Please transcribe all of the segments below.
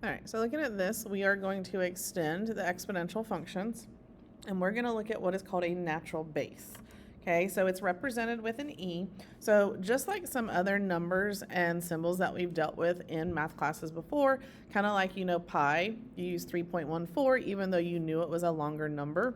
All right, so looking at this, we are going to extend the exponential functions, and we're going to look at what is called a natural base. Okay, so it's represented with an E. So just like some other numbers and symbols that we've dealt with in math classes before, kind of like, pi, you use 3.14 even though you knew it was a longer number.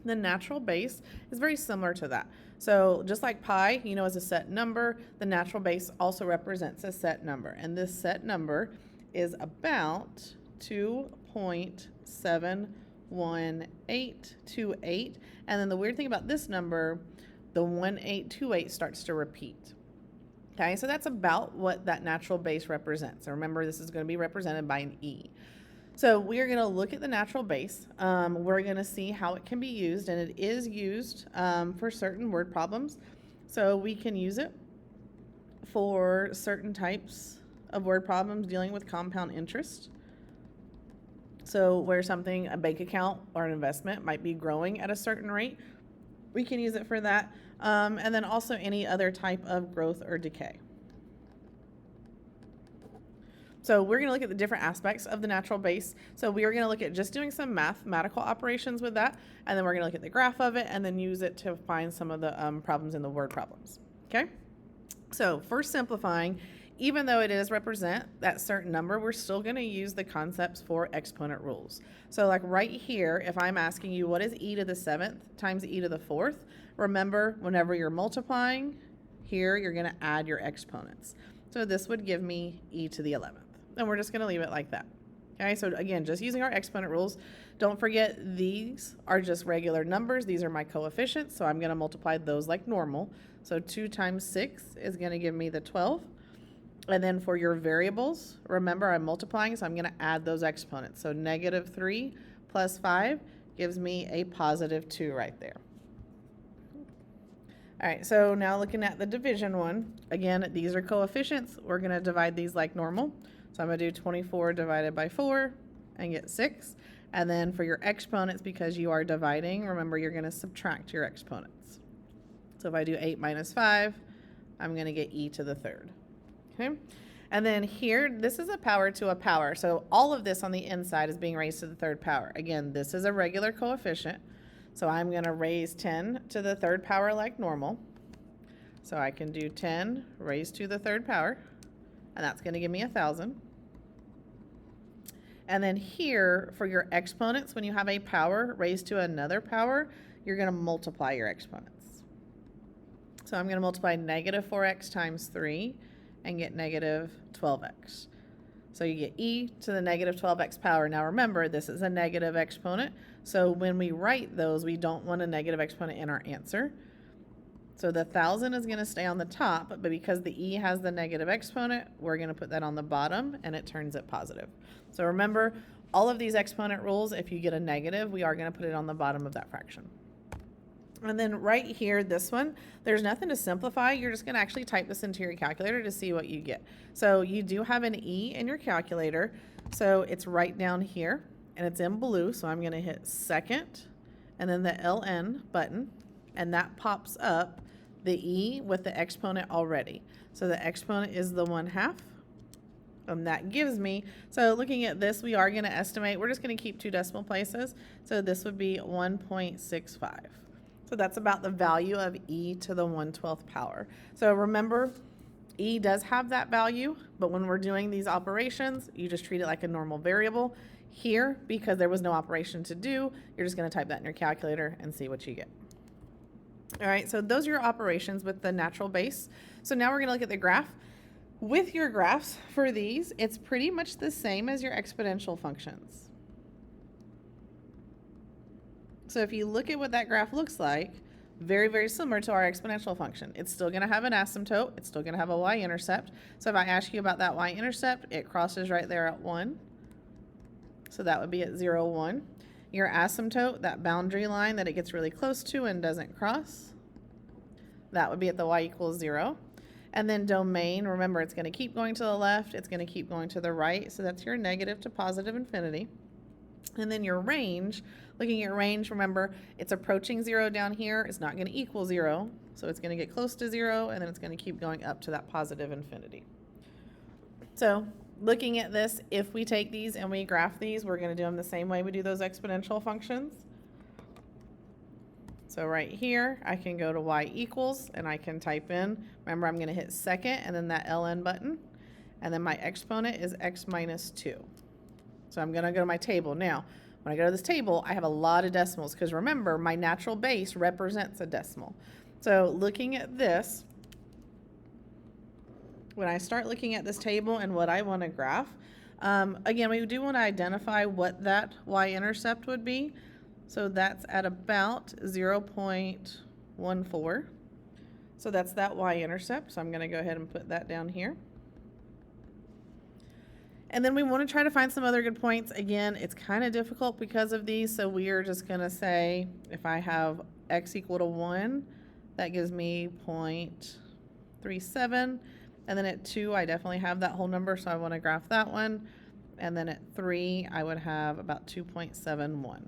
The natural base is very similar to that. So just like pi, is a set number, the natural base also represents a set number. And this set number is about 2.71828. And then the weird thing about this number, the 1828 starts to repeat. Okay, so that's about what that natural base represents. So remember, this is going to be represented by an E. So we are going to look at the natural base. We're going to see how it can be used, and it is used for certain word problems. So we can use it for certain types of word problems dealing with compound interest. So where something, a bank account or an investment, might be growing at a certain rate, we can use it for that. And then also any other type of growth or decay. So we're going to look at the different aspects of the natural base. So we are going to look at just doing some mathematical operations with that, and then we're going to look at the graph of it and then use it to find some of the problems in the word problems. Okay? So for simplifying, even though it is represent that certain number, we're still going to use the concepts for exponent rules. So like right here, if I'm asking you what is e to the 7th times e to the 4th, remember whenever you're multiplying, here you're going to add your exponents. So this would give me e to the 11th. And we're just going to leave it like that. Okay, so again, just using our exponent rules. Don't forget, these are just regular numbers. These are my coefficients, so I'm going to multiply those like normal. So 2 times 6 is going to give me the 12. And then for your variables, remember I'm multiplying, so I'm going to add those exponents. So negative 3 plus 5 gives me a positive 2 right there. All right, so now looking at the division one, again, these are coefficients. We're going to divide these like normal. So I'm going to do 24 divided by 4 and get 6. And then for your exponents, because you are dividing, remember you're going to subtract your exponents. So if I do 8 minus 5, I'm going to get e to the 3rd. Okay? And then here, this is a power to a power. So all of this on the inside is being raised to the 3rd power. Again, this is a regular coefficient. So I'm going to raise 10 to the 3rd power like normal. So I can do 10 raised to the 3rd power. And that's going to give me 1,000. And then here, for your exponents, when you have a power raised to another power, you're going to multiply your exponents. So I'm going to multiply negative 4x times 3 and get negative 12x. So you get e to the negative 12x power. Now remember, this is a negative exponent. So when we write those, we don't want a negative exponent in our answer. So the 1,000 is going to stay on the top, but because the e has the negative exponent, we're going to put that on the bottom, and it turns it positive. So remember, all of these exponent rules, if you get a negative, we are going to put it on the bottom of that fraction. And then right here, this one, there's nothing to simplify. You're just going to actually type this into your calculator to see what you get. So you do have an e in your calculator. So it's right down here, and it's in blue. So I'm going to hit second, and then the ln button, and that pops up the e with the exponent already. So the exponent is the 1/2. And that gives me, so looking at this, we are going to estimate, we're just going to keep 2 decimal places. So this would be 1.65. So that's about the value of e to the 1/12th power. So remember, e does have that value, but when we're doing these operations, you just treat it like a normal variable. Here, because there was no operation to do, you're just going to type that in your calculator and see what you get. All right, so those are your operations with the natural base. So now we're going to look at the graph. With your graphs for these, it's pretty much the same as your exponential functions. So if you look at what that graph looks like, very, very similar to our exponential function. It's still going to have an asymptote. It's still going to have a y-intercept. So if I ask you about that y-intercept, it crosses right there at 1. So that would be at 0, 1. Your asymptote, that boundary line that it gets really close to and doesn't cross, that would be at the y equals 0. And then domain, remember, it's going to keep going to the left. It's going to keep going to the right. So that's your negative to positive infinity. And then your range, looking at range, remember, it's approaching 0 down here. It's not going to equal 0. So it's going to get close to 0, and then it's going to keep going up to that positive infinity. So looking at this, if we take these and we graph these, we're going to do them the same way we do those exponential functions. So right here, I can go to y equals, and I can type in, remember I'm going to hit second and then that ln button, and then my exponent is x minus 2. So I'm going to go to my table. Now, when I go to this table, I have a lot of decimals because remember, my natural base represents a decimal. So looking at this, when I start looking at this table and what I want to graph, again, we do want to identify what that y-intercept would be. So that's at about 0.14. So that's that y-intercept. So I'm going to go ahead and put that down here. And then we want to try to find some other good points. Again, it's kind of difficult because of these. So we are just going to say if I have x equal to 1, that gives me 0.37. And then at 2, I definitely have that whole number. So I want to graph that one. And then at 3, I would have about 2.71.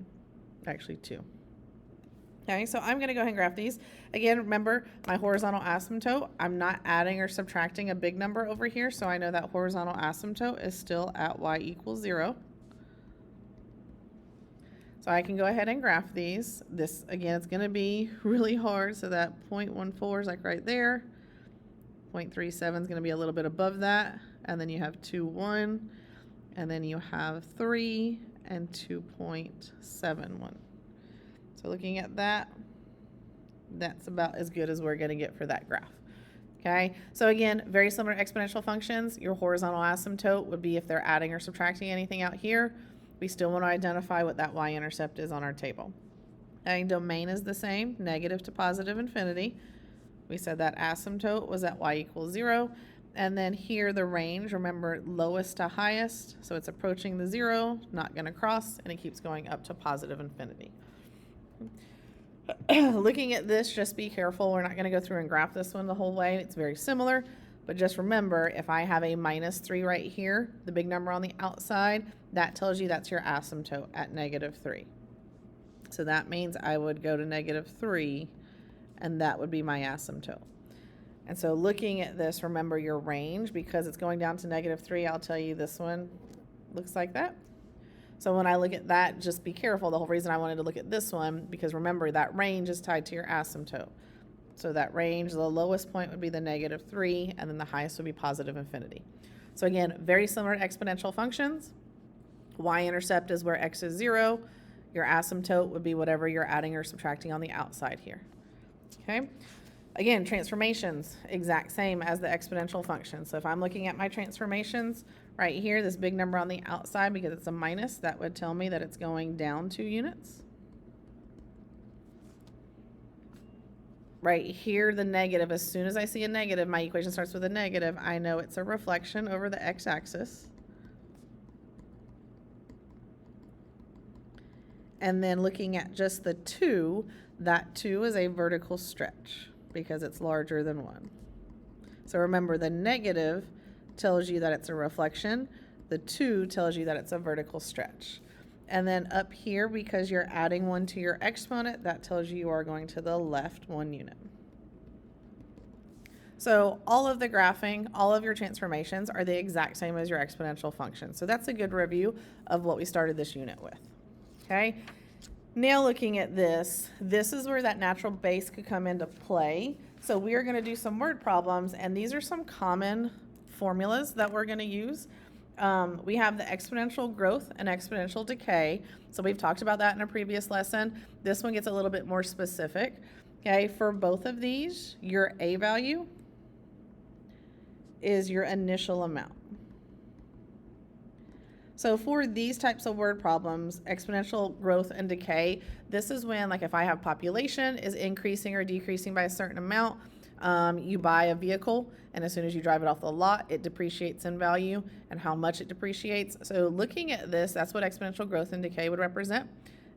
Actually 2. Okay, so I'm going to go ahead and graph these. Again, remember my horizontal asymptote, I'm not adding or subtracting a big number over here, so I know that horizontal asymptote is still at y equals 0. So I can go ahead and graph these. This, again, it's going to be really hard, so that 0.14 is like right there. 0.37 is going to be a little bit above that, and then you have 2, 1, and then you have 3, and 2.71. So looking at that, that's about as good as we're going to get for that graph. Okay, so again, very similar to exponential functions. Your horizontal asymptote would be if they're adding or subtracting anything out here. We still want to identify what that y-intercept is on our table. And domain is the same, negative to positive infinity. We said that asymptote was at y equals 0. And then here the range, remember lowest to highest, so it's approaching the 0, not going to cross, and it keeps going up to positive infinity. Looking at this, just be careful. We're not going to go through and graph this one the whole way. It's very similar, but just remember if I have a minus 3 right here, the big number on the outside, that tells you that's your asymptote at negative 3. So that means I would go to negative 3, and that would be my asymptote. And so looking at this, remember your range, because it's going down to negative 3, I'll tell you this one looks like that. So when I look at that, just be careful. The whole reason I wanted to look at this one, because remember that range is tied to your asymptote. So that range, the lowest point would be the negative 3, and then the highest would be positive infinity. So again, very similar to exponential functions. Y-intercept is where x is 0. Your asymptote would be whatever you're adding or subtracting on the outside here. Okay. Again, transformations, exact same as the exponential function. So if I'm looking at my transformations right here, this big number on the outside, because it's a minus, that would tell me that it's going down 2 units. Right here, the negative, as soon as I see a negative, my equation starts with a negative, I know it's a reflection over the x-axis. And then looking at just the 2, that 2 is a vertical stretch, because it's larger than 1. So remember, the negative tells you that it's a reflection. The 2 tells you that it's a vertical stretch. And then up here, because you're adding 1 to your exponent, that tells you you are going to the left 1 unit. So all of the graphing, all of your transformations are the exact same as your exponential function. So that's a good review of what we started this unit with. Okay. Now looking at this is where that natural base could come into play. So we are going to do some word problems, and these are some common formulas that we're going to use. We have the exponential growth and exponential decay. So we've talked about that in a previous lesson. This one gets a little bit more specific. Okay, for both of these, your A value is your initial amount. So for these types of word problems, exponential growth and decay, this is when, like if I have population is increasing or decreasing by a certain amount, you buy a vehicle, and as soon as you drive it off the lot, it depreciates in value and how much it depreciates. So looking at this, that's what exponential growth and decay would represent.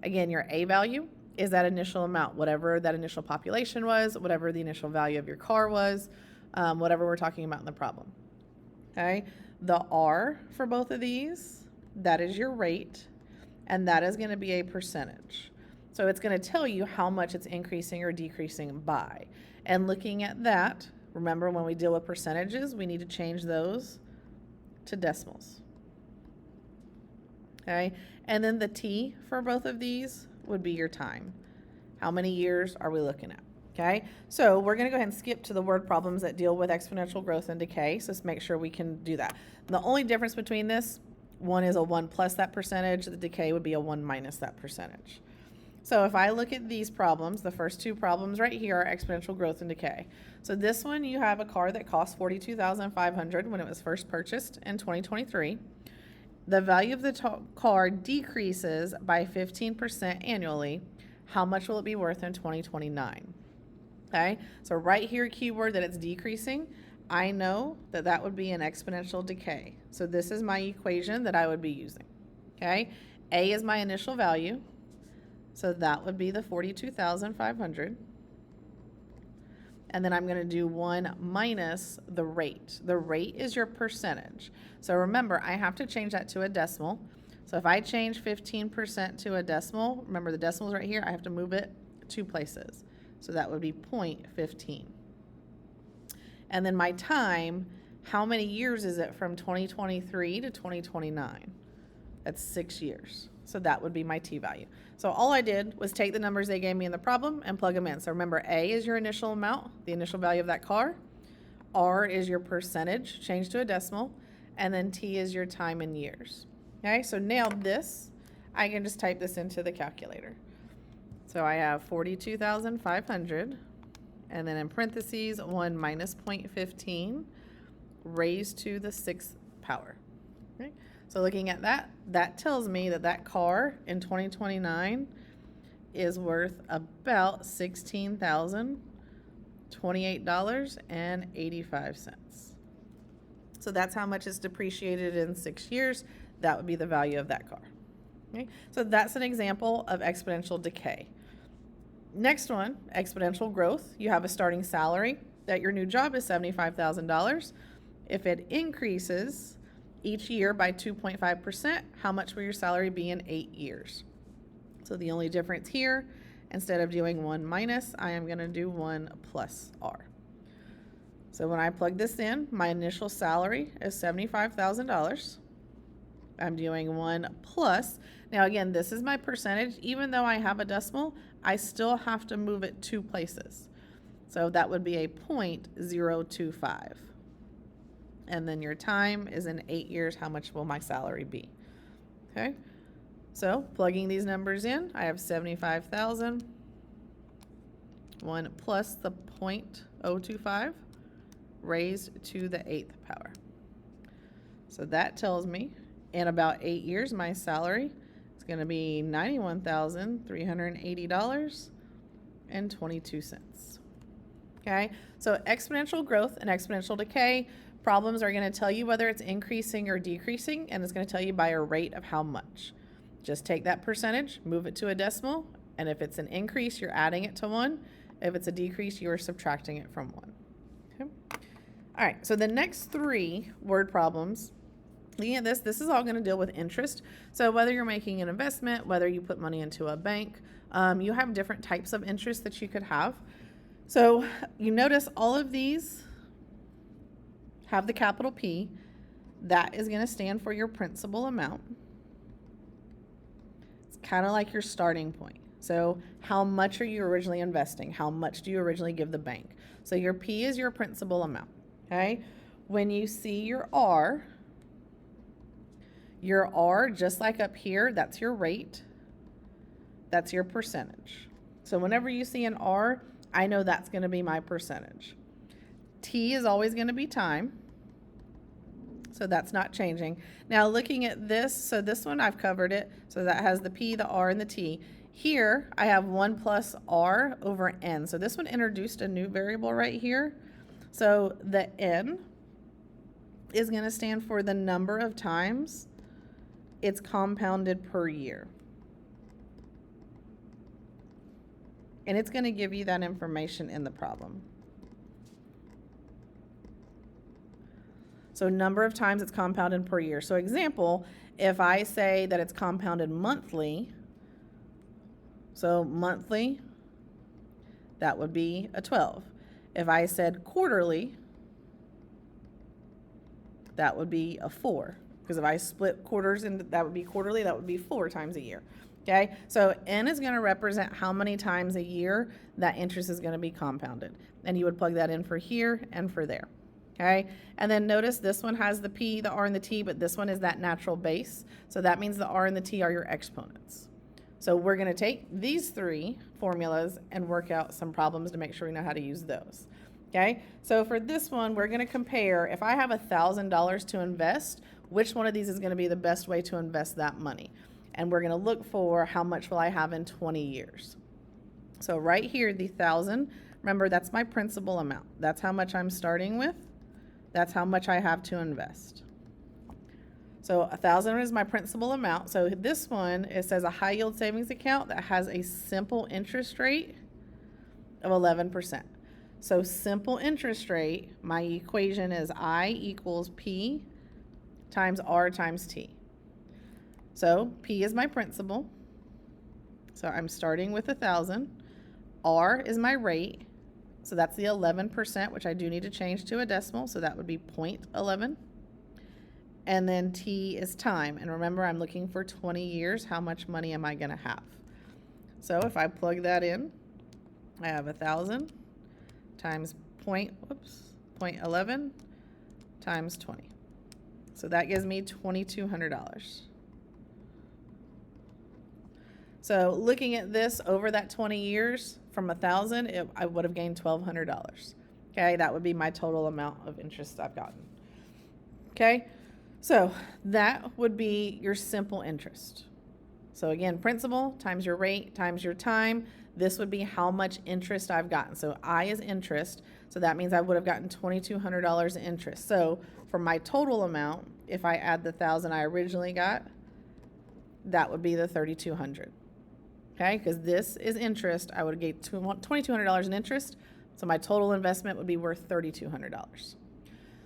Again, your A value is that initial amount, whatever that initial population was, whatever the initial value of your car was, whatever we're talking about in the problem. Okay, the R for both of these, that is your rate, and that is going to be a percentage. So it's going to tell you how much it's increasing or decreasing by. And looking at that, remember when we deal with percentages, we need to change those to decimals. Okay, and then the t for both of these would be your time. How many years are we looking at? Okay, so we're going to go ahead and skip to the word problems that deal with exponential growth and decay. So let's make sure we can do that. The only difference between this, one is a 1 plus that percentage. The decay would be a 1 minus that percentage. So if I look at these problems, the first two problems right here are exponential growth and decay. So this one, you have a car that cost $42,500 when it was first purchased in 2023. The value of the car decreases by 15% annually. How much will it be worth in 2029? Okay, so right here, keyword that it's decreasing, I know that that would be an exponential decay. So this is my equation that I would be using. Okay, A is my initial value, so that would be the 42,500. And then I'm going to do 1 minus the rate. The rate is your percentage. So remember, I have to change that to a decimal. So if I change 15% to a decimal, remember the decimal's right here, I have to move it 2 places. So that would be 0.15. And then my time, how many years is it from 2023 to 2029? That's 6 years. So that would be my t value. So all I did was take the numbers they gave me in the problem and plug them in. So remember, A is your initial amount, the initial value of that car. R is your percentage, changed to a decimal. And then T is your time in years. Okay, so now this, I can just type this into the calculator. So I have 42,500, and then in parentheses, 1 minus 0.15 raised to the 6th power. Okay? So looking at that, that tells me that that car in 2029 is worth about $16,028.85. So that's how much is depreciated in 6 years. That would be the value of that car. Okay? So that's an example of exponential decay. Next one, exponential growth. You have a starting salary that your new job is $75,000. If it increases each year by 2.5%, how much will your salary be in 8 years? So the only difference here, instead of doing 1 minus, I am going to do 1 plus R. So when I plug this in, my initial salary is $75,000. I'm doing 1 plus. Now again, this is my percentage. Even though I have a decimal, I still have to move it 2 places. So that would be a 0.025. And then your time is in 8 years. How much will my salary be? Okay. So plugging these numbers in, I have 75,000. 1 plus the 0.025 raised to the 8th power. So that tells me in about 8 years, my salary is going to be $91,380.22. Okay, so exponential growth and exponential decay problems are going to tell you whether it's increasing or decreasing, and it's going to tell you by a rate of how much. Just take that percentage, move it to a decimal, and if it's an increase, you're adding it to 1. If it's a decrease, you're subtracting it from 1. Okay. All right, so the next 3 word problems, looking at this is all going to deal with interest. So whether you're making an investment, whether you put money into a bank, you have different types of interest that you could have. So you notice all of these have the capital P. That is going to stand for your principal amount. It's kind of like your starting point. So how much are you originally investing? How much do you originally give the bank? So your P is your principal amount. Okay. When you see your R, just like up here, that's your rate. That's your percentage. So whenever you see an R, I know that's going to be my percentage. T is always going to be time. So that's not changing. Now looking at this, so this one I've covered it. So that has the P, the R, and the T. Here I have 1 plus R over N. So this one introduced a new variable right here. So the N is going to stand for the number of times it's compounded per year. And it's going to give you that information in the problem. So number of times it's compounded per year. So example, if I say that it's compounded monthly, so monthly, that would be a 12. If I said quarterly, that would be a 4. Because if I split quarters into, that would be quarterly, that would be 4 times a year. Okay, so N is going to represent how many times a year that interest is going to be compounded. And you would plug that in for here and for there. Okay, and then notice this one has the P, the R, and the T, but this one is that natural base. So that means the R and the T are your exponents. So we're going to take these 3 formulas and work out some problems to make sure we know how to use those. Okay, so for this one, we're going to compare, if I have $1,000 to invest, which one of these is going to be the best way to invest that money? And we're going to look for how much will I have in 20 years. So right here, the 1,000, remember that's my principal amount. That's how much I'm starting with. That's how much I have to invest. So 1,000 is my principal amount. So this one, it says a high yield savings account that has a simple interest rate of 11%. So simple interest rate, my equation is I equals P times R times T. So P is my principal. So I'm starting with 1,000. R is my rate. So that's the 11%, which I do need to change to a decimal. So that would be 0.11. And then T is time. And remember, I'm looking for 20 years. How much money am I going to have? So if I plug that in, I have 1,000 times 0.11 times 20. So that gives me $2,200. So looking at this over that 20 years, from 1,000, I would have gained $1,200. Okay, that would be my total amount of interest I've gotten. Okay, so that would be your simple interest. So again, principal times your rate times your time. This would be how much interest I've gotten. So I is interest, so that means I would have gotten $2,200 in interest. So for my total amount, if I add the 1,000 I originally got, that would be the $3,200. Okay, because this is interest, I would get $2,200 in interest, so my total investment would be worth $3,200.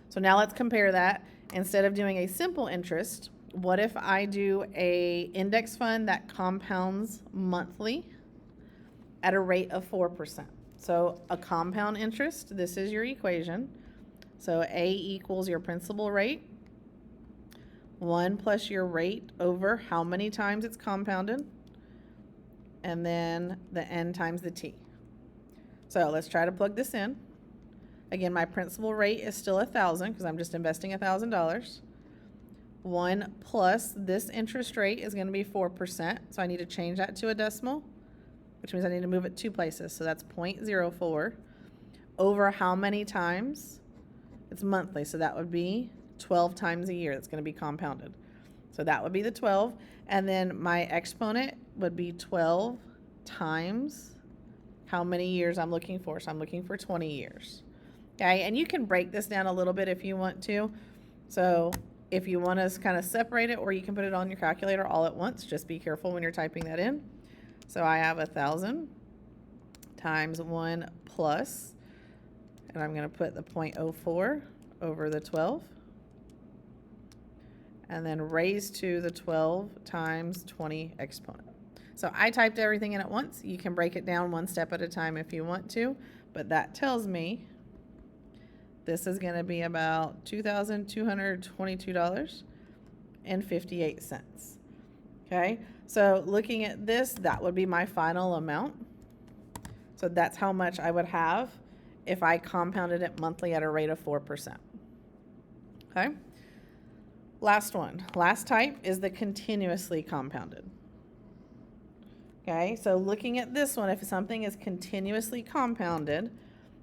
So now let's compare that. Instead of doing a simple interest, what if I do a index fund that compounds monthly at a rate of 4%? So a compound interest, this is your equation. So A equals your principal rate, 1 plus your rate over how many times it's compounded, and then the N times the T. So let's try to plug this in. Again, my principal rate is still 1,000 because I'm just investing $1,000. 1 plus this interest rate is going to be 4%. So I need to change that to a decimal, which means I need to move it 2 places. So that's 0.04 over how many times? It's monthly. So that would be 12 times a year. That's going to be compounded. So that would be the 12. And then my exponent would be 12 times how many years I'm looking for. So I'm looking for 20 years. Okay, and you can break this down a little bit if you want to. So if you want to kind of separate it, or you can put it on your calculator all at once. Just be careful when you're typing that in. So I have 1,000 times 1 plus, and I'm going to put the 0.04 over the 12. And then raised to the 12 times 20 exponent. So I typed everything in at once. You can break it down one step at a time if you want to, but that tells me this is going to be about $2,222.58. Okay, so looking at this, that would be my final amount. So that's how much I would have if I compounded it monthly at a rate of 4%. Okay. Last one, last type is the continuously compounded. Okay, so looking at this one, if something is continuously compounded,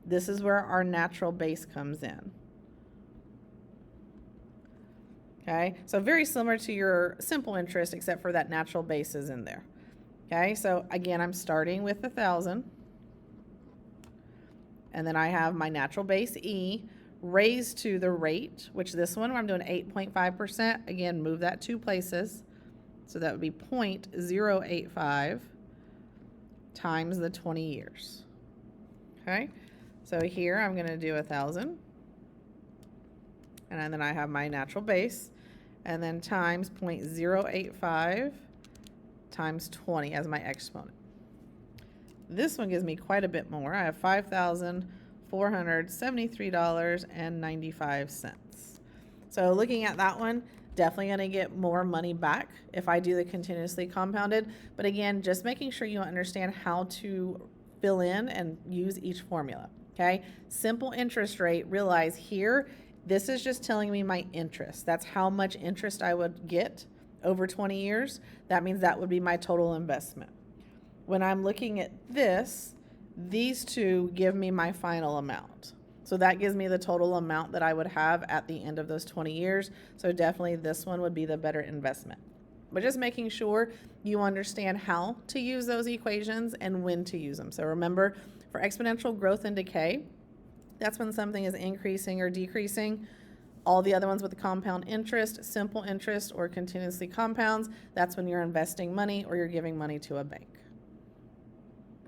this is where our natural base comes in. Okay, so very similar to your simple interest, except for that natural base is in there. Okay, so again, I'm starting with 1,000. And then I have my natural base E, raised to the rate, which this one, I'm doing 8.5%. Again, move that 2 places. So that would be 0.085 times the 20 years. Okay, so here I'm going to do 1,000. And then I have my natural base. And then times 0.085 times 20 as my exponent. This one gives me quite a bit more. I have $5,473.95. So looking at that one, definitely going to get more money back if I do the continuously compounded. But again, just making sure you understand how to fill in and use each formula. Okay. Simple interest rate, realize here, this is just telling me my interest. That's how much interest I would get over 20 years. That means that would be my total investment. When I'm looking at this, these two give me my final amount. So that gives me the total amount that I would have at the end of those 20 years. So definitely this one would be the better investment. But just making sure you understand how to use those equations and when to use them. So remember, for exponential growth and decay, that's when something is increasing or decreasing. All the other ones with the compound interest, simple interest, or continuously compounds, that's when you're investing money or you're giving money to a bank.